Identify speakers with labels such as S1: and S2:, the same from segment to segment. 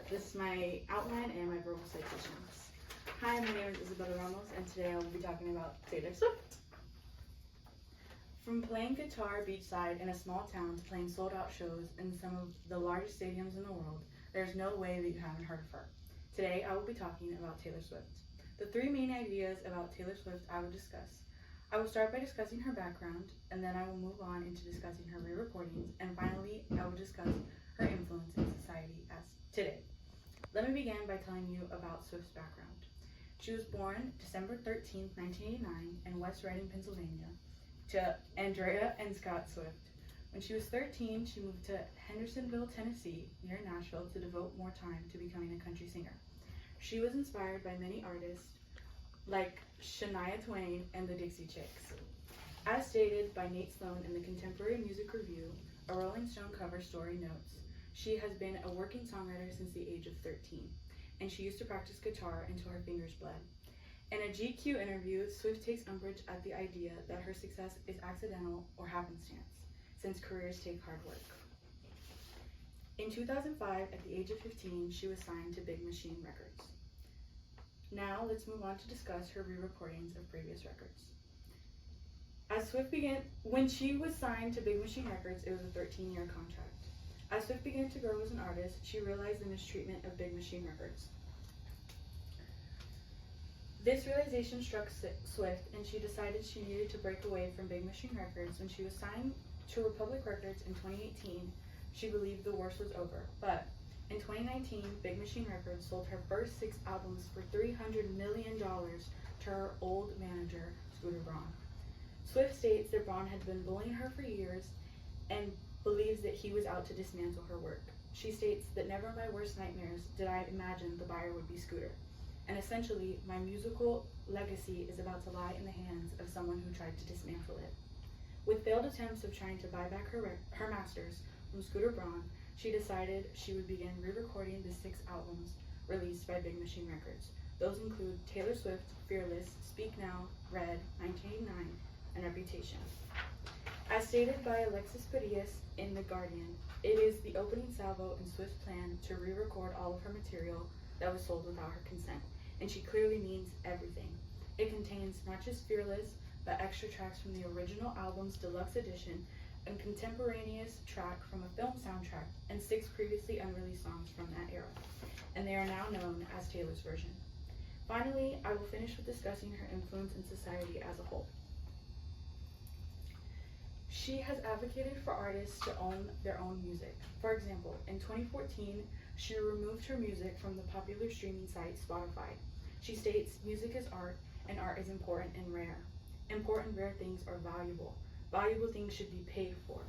S1: This is my outline and my verbal citations. Hi, my name is Isabella Ramos, and today I will be talking about Taylor Swift. From playing guitar beachside in a small town to playing sold-out shows in some of the largest stadiums in the world, there's no way that you haven't heard of her. Today, I will be talking about Taylor Swift. The three main ideas about Taylor Swift I will discuss. I will start by discussing her background, and then I will move on into discussing her re-recordings, and finally, I will discuss her influence in society as today. Let me begin by telling you about Swift's background. She was born December 13, 1989 in West Reading, Pennsylvania, to Andrea and Scott Swift. When she was 13, she moved to Hendersonville, Tennessee, near Nashville, to devote more time to becoming a country singer. She was inspired by many artists like Shania Twain and the Dixie Chicks. As stated by Nate Sloan in the Contemporary Music Review, a Rolling Stone cover story notes, she has been a working songwriter since the age of 13, and she used to practice guitar until her fingers bled. In a GQ interview, Swift takes umbrage at the idea that her success is accidental or happenstance, since careers take hard work. In 2005, at the age of 15, she was signed to Big Machine Records. Now, let's move on to discuss her re-recordings of previous records. When she was signed to Big Machine Records, it was a 13-year contract. As Swift began to grow as an artist, she realized the mistreatment of Big Machine Records. This realization struck Swift, and she decided she needed to break away from Big Machine Records. When she was signed to Republic Records in 2018, she believed the worst was over, but in 2019, Big Machine Records sold her first 6 albums for $300 million to her old manager, Scooter Braun. Swift states that Braun had been bullying her for years and believes that he was out to dismantle her work. She states that never in my worst nightmares did I imagine the buyer would be Scooter. And essentially, my musical legacy is about to lie in the hands of someone who tried to dismantle it. With failed attempts of trying to buy back her masters from Scooter Braun, she decided she would begin re-recording the 6 albums released by Big Machine Records. Those include Taylor Swift, Fearless, Speak Now, Red, 1989, and Reputation. As stated by Alexis Padias in The Guardian, it is the opening salvo in Swift's plan to re-record all of her material that was sold without her consent, and she clearly means everything. It contains not just Fearless, but extra tracks from the original album's deluxe edition, a contemporaneous track from a film soundtrack, and 6 previously unreleased songs from that era, and they are now known as Taylor's version. Finally, I will finish with discussing her influence in society as a whole. She has advocated for artists to own their own music. For example, in 2014, she removed her music from the popular streaming site Spotify. She states, "Music is art, and art is important and rare. Important, rare things are valuable. Valuable things should be paid for.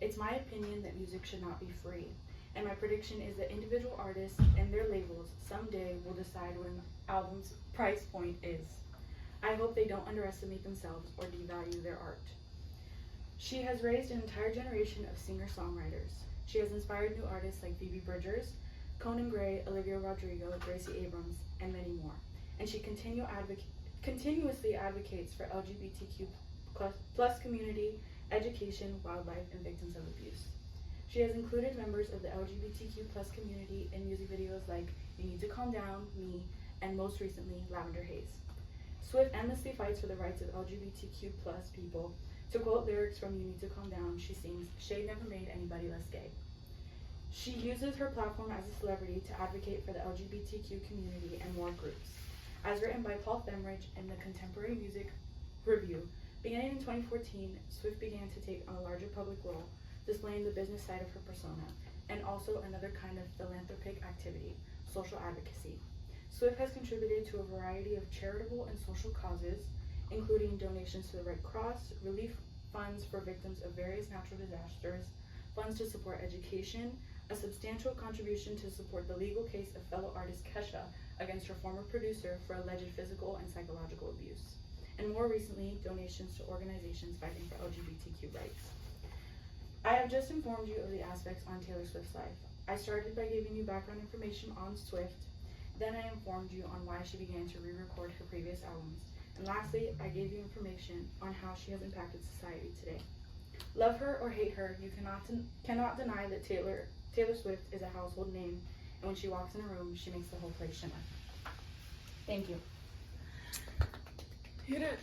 S1: It's my opinion that music should not be free, and my prediction is that individual artists and their labels someday will decide what an album's price point is. I hope they don't underestimate themselves or devalue their art." She has raised an entire generation of singer-songwriters. She has inspired new artists like Phoebe Bridgers, Conan Gray, Olivia Rodrigo, Gracie Abrams, and many more. And she continuously advocates for LGBTQ plus community, education, wildlife, and victims of abuse. She has included members of the LGBTQ plus community in music videos like You Need to Calm Down, Me, and most recently, Lavender Haze. Swift endlessly fights for the rights of LGBTQ plus people. To quote lyrics from You Need to Calm Down, she sings, "Shade never made anybody less gay." She uses her platform as a celebrity to advocate for the LGBTQ community and more groups. As written by Paul Femridge in the Contemporary Music Review, beginning in 2014, Swift began to take on a larger public role, displaying the business side of her persona, and also another kind of philanthropic activity, social advocacy. Swift has contributed to a variety of charitable and social causes, including donations to the Red Cross, relief funds for victims of various natural disasters, funds to support education, a substantial contribution to support the legal case of fellow artist Kesha against her former producer for alleged physical and psychological abuse, and more recently, donations to organizations fighting for LGBTQ rights. I have just informed you of the aspects on Taylor Swift's life. I started by giving you background information on Swift, then I informed you on why she began to re-record her previous albums, and lastly, I gave you information on how she has impacted society today. Love her or hate her, you cannot deny that Taylor Swift is a household name And when she walks in a room, she makes the whole place shimmer. Thank you.
S2: Hit it.